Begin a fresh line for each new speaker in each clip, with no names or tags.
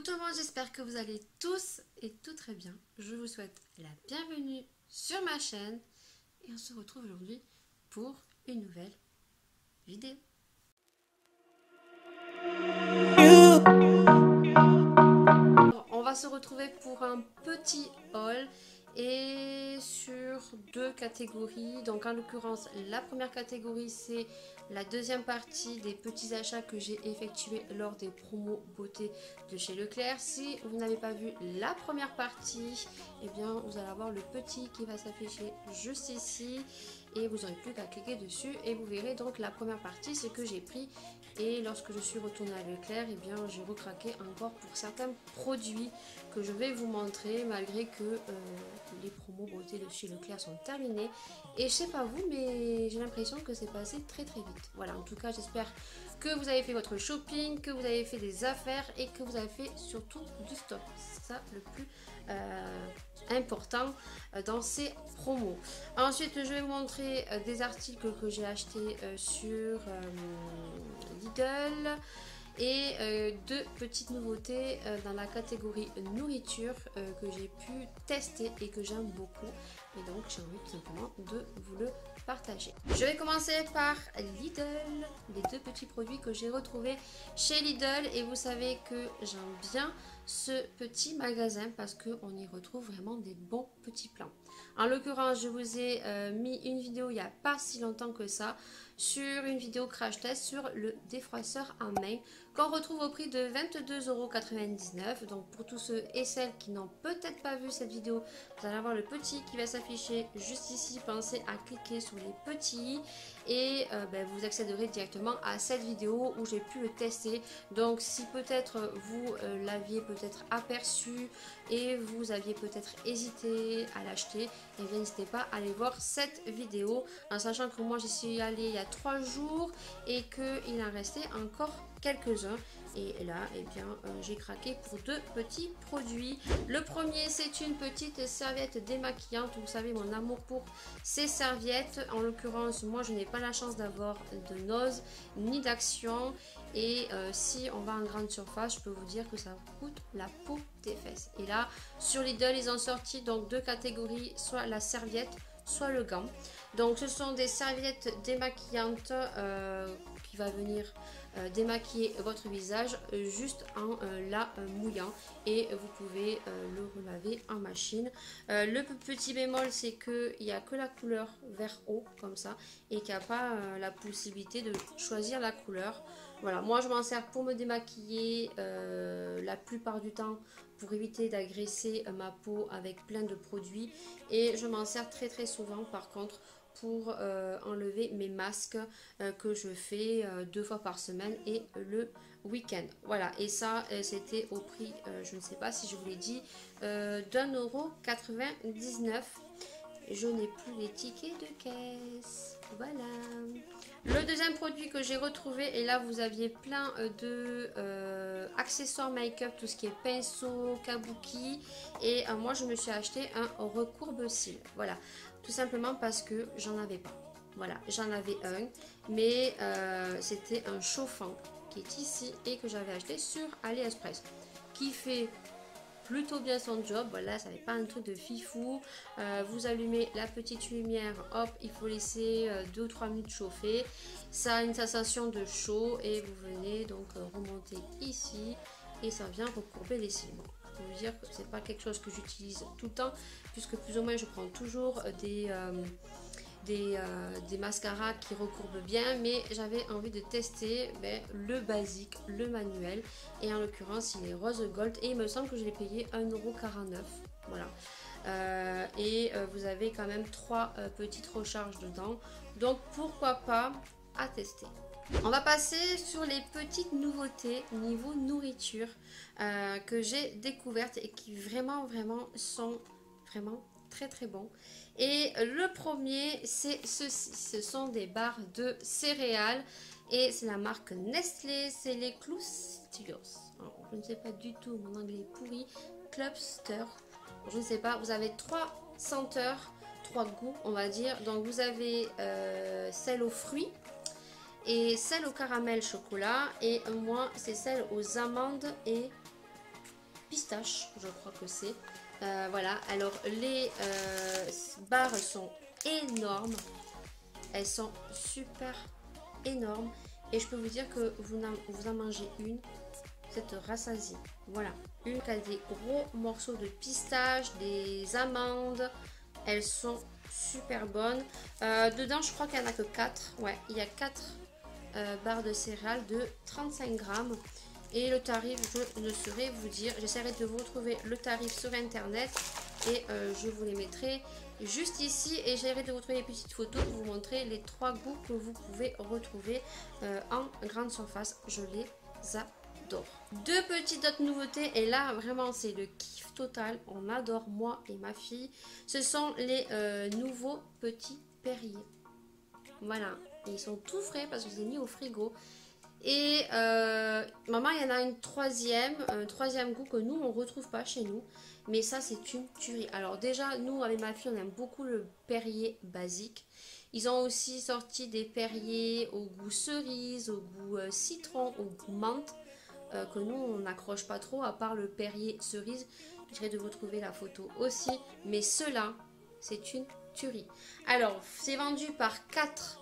tout le monde, j'espère que vous allez tous et tout très bien. Je vous souhaite la bienvenue sur ma chaîne et on se retrouve aujourd'hui pour une nouvelle vidéo. Alors, on va se retrouver pour un petit haul et sur deux catégories. Donc en l'occurrence, la première catégorie, c'est la deuxième partie des petits achats que j'ai effectués lors des promos beauté de chez Leclerc. Si vous n'avez pas vu la première partie, eh bien vous allez avoir le petit qui va s'afficher juste ici et vous n'aurez plus qu'à cliquer dessus et vous verrez donc la première partie, c'est que j'ai pris. Et lorsque je suis retournée à Leclerc, eh bien j'ai recraqué encore pour certains produits que je vais vous montrer malgré que les promos beauté de chez Leclerc sont terminés. Et je sais pas vous, mais j'ai l'impression que c'est passé très très vite. Voilà, en tout cas j'espère que vous avez fait votre shopping, que vous avez fait des affaires et que vous avez fait surtout du stock. C'est ça le plus important dans ces promos. Ensuite, je vais vous montrer des articles que j'ai achetés sur Lidl et deux petites nouveautés dans la catégorie nourriture que j'ai pu tester et que j'aime beaucoup. Et donc, j'ai envie tout simplement de vous le partager. Je vais commencer par Lidl, les deux petits produits que j'ai retrouvés chez Lidl. Et vous savez que j'aime bien ce petit magasin parce qu'on y retrouve vraiment des bons petits plans. En l'occurrence, je vous ai mis une vidéo il n'y a pas si longtemps que ça sur une vidéo crash test sur le défroisseur à main qu'on retrouve au prix de 22,99 €. Donc pour tous ceux et celles qui n'ont peut-être pas vu cette vidéo, vous allez avoir le petit qui va s'afficher juste ici. Pensez à cliquer sur les petits et vous accéderez directement à cette vidéo où j'ai pu le tester. Donc si peut-être vous l'aviez peut-être aperçu et vous aviez peut-être hésité à l'acheter, et bien n'hésitez pas à aller voir cette vidéo en sachant que moi j'y suis allée il y a 3 jours et qu'il en restait encore quelques-uns. Et là, eh bien, j'ai craqué pour deux petits produits. Le premier, c'est une petite serviette démaquillante. Vous savez, mon amour pour ces serviettes. En l'occurrence, moi, je n'ai pas la chance d'avoir de Nose ni d'Action. Et si on va en grande surface, je peux vous dire que ça coûte la peau des fesses. Et là, sur Lidl, ils ont sorti donc deux catégories, soit la serviette, soit le gant. Donc, ce sont des serviettes démaquillantes qui va venir démaquiller votre visage juste en la mouillant et vous pouvez le relaver en machine. Le petit bémol, c'est qu'il n'y a que la couleur vert eau comme ça et qu'il n'y a pas la possibilité de choisir la couleur. Voilà, moi je m'en sers pour me démaquiller la plupart du temps pour éviter d'agresser ma peau avec plein de produits et je m'en sers très très souvent par contre pour enlever mes masques que je fais 2 fois par semaine et le week-end. Voilà, et ça c'était au prix, je ne sais pas si je vous l'ai dit, d'1,99 €. Je n'ai plus les tickets de caisse. Voilà. Le deuxième produit que j'ai retrouvé, et là vous aviez plein de accessoires make-up, tout ce qui est pinceau, kabuki, et moi je me suis acheté un recourbe-cils. Voilà, tout simplement parce que j'en avais pas. Voilà, j'en avais un, mais c'était un chauffant qui est ici et que j'avais acheté sur AliExpress, qui fait plutôt bien son job. Voilà, ça n'est pas un truc de fifou. Vous allumez la petite lumière, hop, il faut laisser 2 ou 3 minutes chauffer. Ça a une sensation de chaud et vous venez donc remonter ici et ça vient recourber les cils. Bon, je peux vous dire que c'est pas quelque chose que j'utilise tout le temps puisque plus ou moins je prends toujours des mascaras qui recourbent bien, mais j'avais envie de tester le basique, le manuel, et en l'occurrence il est rose gold et il me semble que je l'ai payé 1,49 €. Voilà, vous avez quand même 3 petites recharges dedans, donc pourquoi pas à tester. On va passer sur les petites nouveautés niveau nourriture que j'ai découvertes et qui vraiment sont vraiment très très bons. Et le premier, c'est ceci. Ce sont des barres de céréales et c'est la marque Nestlé. C'est les Clusters. Je ne sais pas du tout, mon anglais est pourri. Cluster. Je ne sais pas. Vous avez 3 senteurs, 3 goûts, on va dire. Donc vous avez celle aux fruits et celle au caramel chocolat. Et moi, c'est celle aux amandes et pistache, je crois que c'est. Voilà, alors les barres sont énormes. Elles sont super énormes. Et je peux vous dire que vous en mangez une, vous êtes rassasié. Voilà, une qui a des gros morceaux de pistache, des amandes. Elles sont super bonnes. Dedans, je crois qu'il n'y en a que 4. Ouais, il y a 4 barres de céréales de 35 grammes. Et le tarif, je ne saurais vous dire. J'essaierai de vous retrouver le tarif sur internet et je vous les mettrai juste ici. Et j'essaierai de vous trouver des petites photos pour vous montrer les 3 goûts que vous pouvez retrouver en grande surface. Je les adore. 2 petites autres nouveautés et là vraiment c'est le kiff total. On adore, moi et ma fille. Ce sont les nouveaux petits Perrier. Voilà, ils sont tout frais parce que je les ai mis au frigo. Et maman, il y en a un troisième goût que nous, on ne retrouve pas chez nous. Mais ça, c'est une tuerie. Alors déjà, nous, avec ma fille, on aime beaucoup le Perrier basique. Ils ont aussi sorti des Perrier au goût cerise, au goût citron, au goût menthe. Que nous, on n'accroche pas trop, à part le Perrier cerise. J'essaierai de vous trouver la photo aussi. Mais ceux-là, c'est une tuerie. Alors, c'est vendu par 4.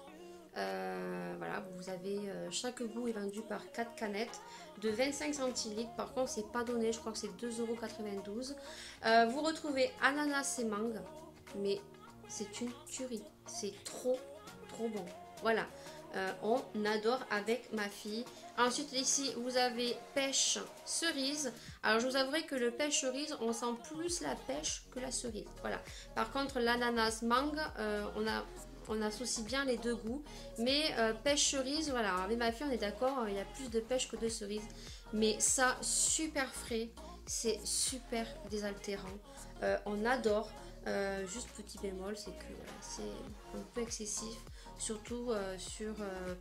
Voilà, vous avez chaque goût est vendu par 4 canettes de 25 centilitres. Par contre, c'est pas donné, je crois que c'est 2,92 €. Vous retrouvez ananas et mangue, mais c'est une tuerie, c'est trop bon. Voilà, on adore avec ma fille. Ensuite, ici, vous avez pêche cerise. Alors, je vous avouerai que le pêche cerise, on sent plus la pêche que la cerise. Voilà. Par contre, l'ananas mangue, on associe bien les 2 goûts. Mais pêche cerise, voilà, avec ma fille, on est d'accord, il y a plus de pêche que de cerise. Mais ça, super frais, c'est super désaltérant. On adore. Juste petit bémol, c'est que voilà, c'est un peu excessif. Surtout sur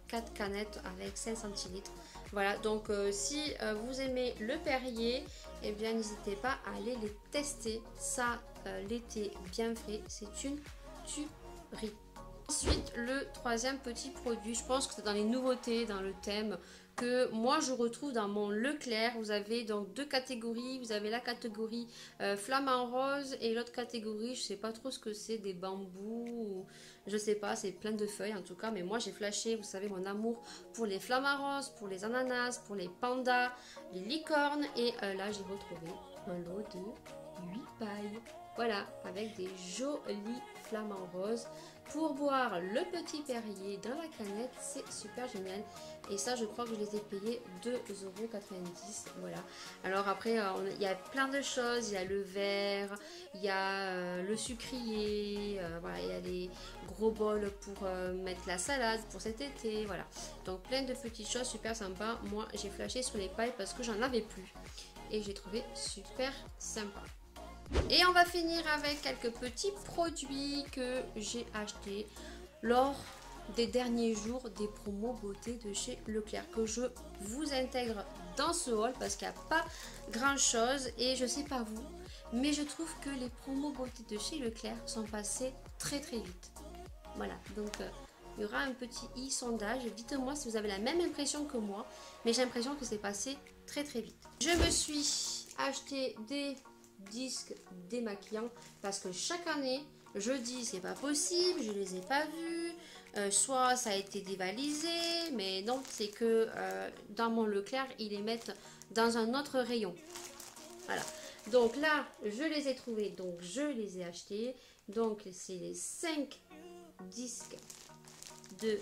4 canettes avec 5 centilitres. Voilà, donc si vous aimez le Perrier, eh bien n'hésitez pas à aller les tester. Ça, l'été bien frais, c'est une tuerie. Ensuite, le troisième petit produit, je pense que c'est dans les nouveautés, dans le thème, que moi je retrouve dans mon Leclerc. Vous avez donc 2 catégories. Vous avez la catégorie flamant rose et l'autre catégorie, je sais pas trop ce que c'est, des bambous, ou, je sais pas, c'est plein de feuilles en tout cas. Mais moi j'ai flashé, vous savez, mon amour pour les flamants roses, pour les ananas, pour les pandas, les licornes. Et là j'ai retrouvé un lot de 8 pailles. Voilà, avec des jolis flamants roses. Pour boire le petit Perrier dans la canette, c'est super génial. Et ça, je crois que je les ai payés 2,90 €. Voilà. Alors après, il y a plein de choses. Il y a le verre, il y a le sucrier, voilà, il y a les gros bols pour mettre la salade pour cet été. Voilà. Donc plein de petites choses super sympas. Moi, j'ai flashé sur les pailles parce que j'en avais plus. Et j'ai trouvé super sympa. Et on va finir avec quelques petits produits que j'ai achetés lors des derniers jours des promos beauté de chez Leclerc, que je vous intègre dans ce haul parce qu'il n'y a pas grand chose. Et je sais pas vous, mais je trouve que les promos beauté de chez Leclerc sont passés très vite. Voilà, donc il y aura un petit sondage. Dites-moi si vous avez la même impression que moi, mais j'ai l'impression que c'est passé très vite. Je me suis acheté des disques démaquillants parce que chaque année je dis c'est pas possible, je les ai pas vus, soit ça a été dévalisé, mais non, c'est que dans mon Leclerc ils les mettent dans un autre rayon. Voilà, donc là je les ai trouvés, donc je les ai achetés. Donc c'est les 5 disques de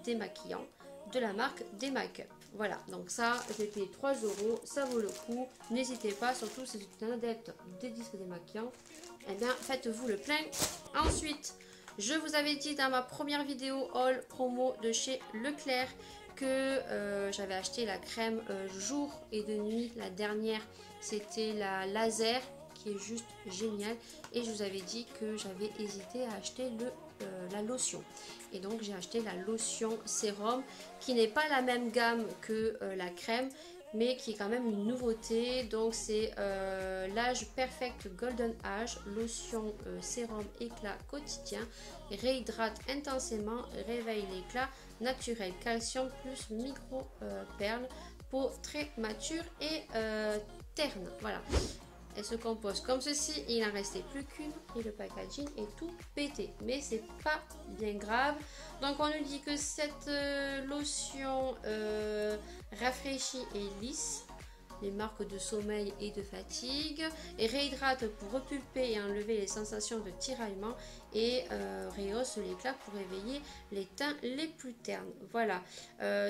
démaquillants de la marque Demac. Voilà, donc ça, j'ai payé 3 €, ça vaut le coup. N'hésitez pas, surtout si vous êtes un adepte des disques démaquillants, eh bien faites-vous le plein. Ensuite, je vous avais dit dans ma première vidéo haul promo de chez Leclerc que j'avais acheté la crème jour et de nuit. La dernière, c'était la laser, qui est juste géniale. Et je vous avais dit que j'avais hésité à acheter la lotion. Et donc j'ai acheté la lotion sérum qui n'est pas la même gamme que la crème, mais qui est quand même une nouveauté. Donc c'est l'âge perfect golden age, lotion sérum éclat quotidien, réhydrate intensément, réveille l'éclat naturel, calcium plus micro perles, peau très mature et terne. Voilà. Elle se compose comme ceci, il n'en restait plus qu'une et le packaging est tout pété. Mais c'est pas bien grave. Donc on nous dit que cette lotion rafraîchit et lisse les marques de sommeil et de fatigue, et réhydrate pour repulper et enlever les sensations de tiraillement, et rehausse l'éclat pour réveiller les teints les plus ternes. Voilà,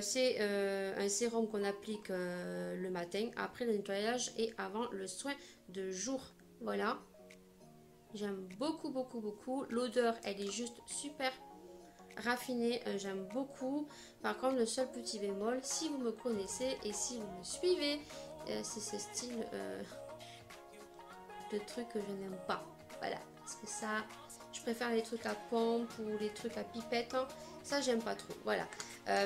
c'est un sérum qu'on applique le matin après le nettoyage et avant le soin de jour. Voilà, j'aime beaucoup beaucoup beaucoup. L'odeur elle est juste super raffinée, j'aime beaucoup. Par contre, le seul petit bémol, si vous me connaissez et si vous me suivez, c'est ce style de truc que je n'aime pas. Voilà, parce que ça, je préfère les trucs à pompe ou les trucs à pipette, hein. Ça j'aime pas trop. Voilà,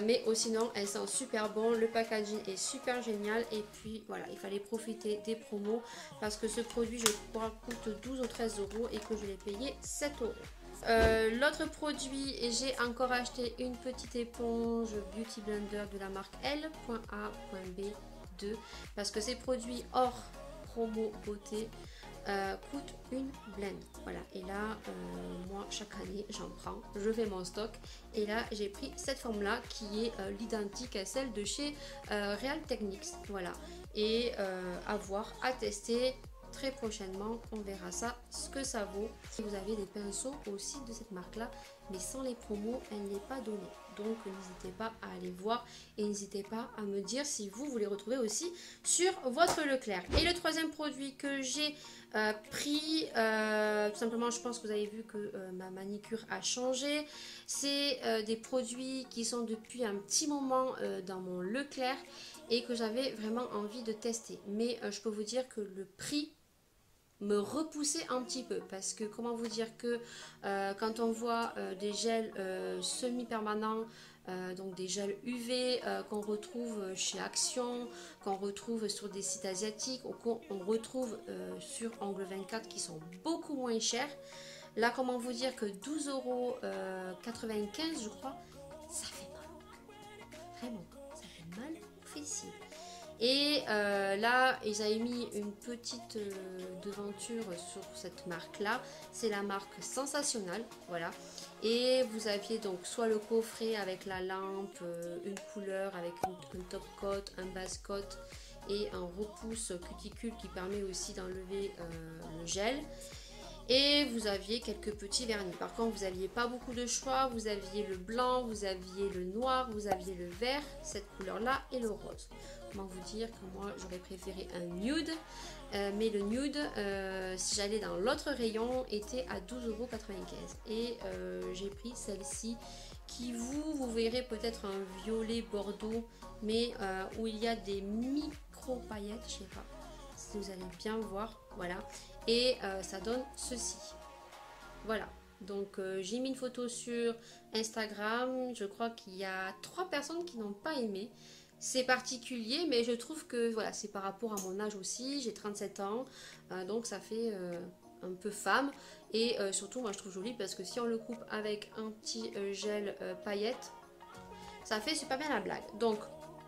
mais sinon elles sont super bon, le packaging est super génial, et puis voilà, il fallait profiter des promos parce que ce produit je crois coûte 12 ou 13 euros et que je l'ai payé 7 euros. L'autre produit, j'ai encore acheté une petite éponge Beauty Blender de la marque L.A.B2 parce que ces produits hors promo beauté coûtent une blende. Voilà, et là moi chaque année j'en prends, je fais mon stock, et là j'ai pris cette forme là qui est l'identique à celle de chez Real Techniques. Voilà, et à voir, à tester. Très prochainement, on verra ça, ce que ça vaut. Vous avez des pinceaux aussi de cette marque là, mais sans les promos, elle n'est pas donnée. Donc n'hésitez pas à aller voir et n'hésitez pas à me dire si vous les retrouvez aussi sur votre Leclerc. Et le troisième produit que j'ai pris, tout simplement, je pense que vous avez vu que ma manicure a changé. C'est des produits qui sont depuis un petit moment dans mon Leclerc et que j'avais vraiment envie de tester. Mais je peux vous dire que le prix me repoussait un petit peu, parce que comment vous dire que quand on voit des gels semi-permanents, donc des gels UV qu'on retrouve chez Action, qu'on retrouve sur des sites asiatiques ou qu'on retrouve sur Angle 24 qui sont beaucoup moins chers, là comment vous dire que 12,95 € je crois, ça fait mal, vraiment, ça fait mal aux fessiers. Et là, ils avaient mis une petite devanture sur cette marque-là. C'est la marque Sensationnel, voilà. Et vous aviez donc soit le coffret avec la lampe, une couleur avec un top coat, un base coat et un repousse cuticule qui permet aussi d'enlever le gel. Et vous aviez quelques petits vernis. Par contre, vous n'aviez pas beaucoup de choix. Vous aviez le blanc, vous aviez le noir, vous aviez le vert, cette couleur-là, et le rose. Comment vous dire que moi, j'aurais préféré un nude. Mais le nude, si j'allais dans l'autre rayon, était à 12,95 €. Et j'ai pris celle-ci qui vous verrez peut-être un violet bordeaux, mais où il y a des micro-paillettes, je sais pas si vous allez bien voir, voilà. Et ça donne ceci, voilà. Donc j'ai mis une photo sur Instagram, je crois qu'il y a 3 personnes qui n'ont pas aimé. C'est particulier, mais je trouve que voilà, c'est par rapport à mon âge aussi, j'ai 37 ans, donc ça fait un peu femme. Et surtout moi je trouve joli parce que si on le coupe avec un petit gel paillettes, ça fait super bien la blague. Donc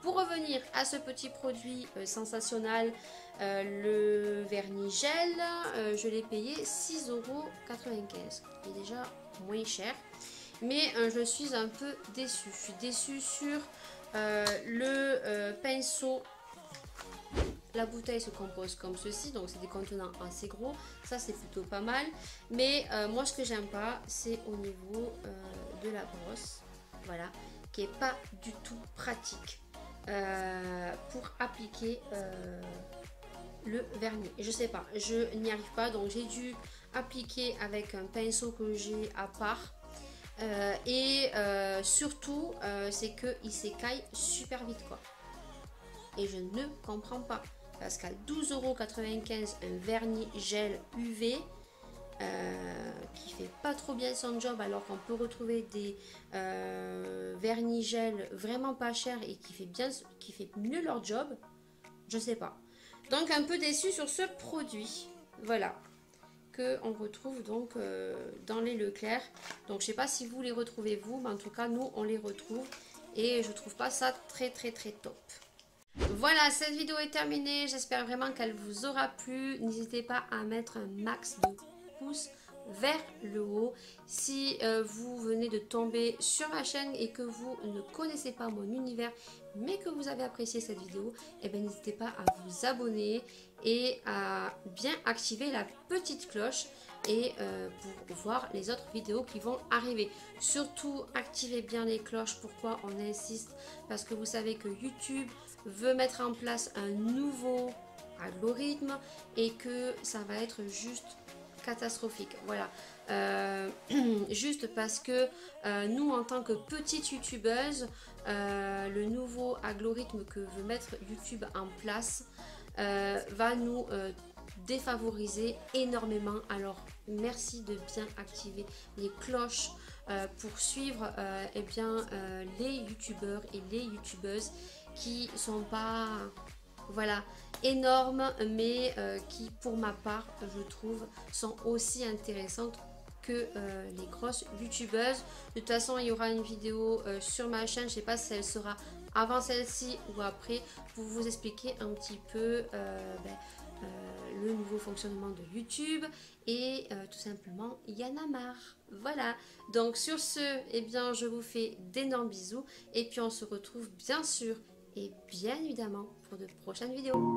pour revenir à ce petit produit sensationnel, le vernis gel, je l'ai payé 6,95 €, qui est déjà moins cher. Mais je suis un peu déçue. Je suis déçue sur le pinceau. La bouteille se compose comme ceci, donc c'est des contenants assez gros. Ça c'est plutôt pas mal. Mais moi ce que j'aime pas, c'est au niveau de la brosse. Voilà, qui est pas du tout pratique pour appliquer le vernis. Je sais pas, je n'y arrive pas, donc j'ai dû appliquer avec un pinceau que j'ai à part. Et surtout c'est que il s'écaille super vite quoi, et je ne comprends pas parce qu'à 12,95 € un vernis gel UV qui fait pas trop bien son job, alors qu'on peut retrouver des vernis gel vraiment pas chers et qui fait mieux leur job. Je sais pas, donc un peu déçu sur ce produit, voilà, que on retrouve donc dans les Leclerc. Donc je sais pas si vous les retrouvez vous, mais en tout cas nous on les retrouve et je trouve pas ça très top. Voilà, cette vidéo est terminée. J'espère vraiment qu'elle vous aura plu. N'hésitez pas à mettre un max de pouces vers le haut. Si vous venez de tomber sur ma chaîne et que vous ne connaissez pas mon univers, mais que vous avez apprécié cette vidéo, eh bien n'hésitez pas à vous abonner et à bien activer la petite cloche et pour voir les autres vidéos qui vont arriver. Surtout activez bien les cloches. Pourquoi on insiste? Parce que vous savez que YouTube veut mettre en place un nouveau algorithme et que ça va être juste catastrophique. Voilà. Juste parce que nous, en tant que petite youtubeuse, le nouveau algorithme que veut mettre YouTube en place va nous défavoriser énormément. Alors merci de bien activer les cloches pour suivre eh bien, les youtubeurs et les youtubeuses qui sont pas voilà énormes, mais qui pour ma part je trouve sont aussi intéressantes que les grosses youtubeuses. De toute façon il y aura une vidéo sur ma chaîne, je sais pas si elle sera avant celle-ci ou après, pour vous expliquer un petit peu le nouveau fonctionnement de YouTube et tout simplement il y en a marre. Voilà, donc sur ce, eh bien je vous fais d'énormes bisous et puis on se retrouve bien sûr et bien évidemment pour de prochaines vidéos.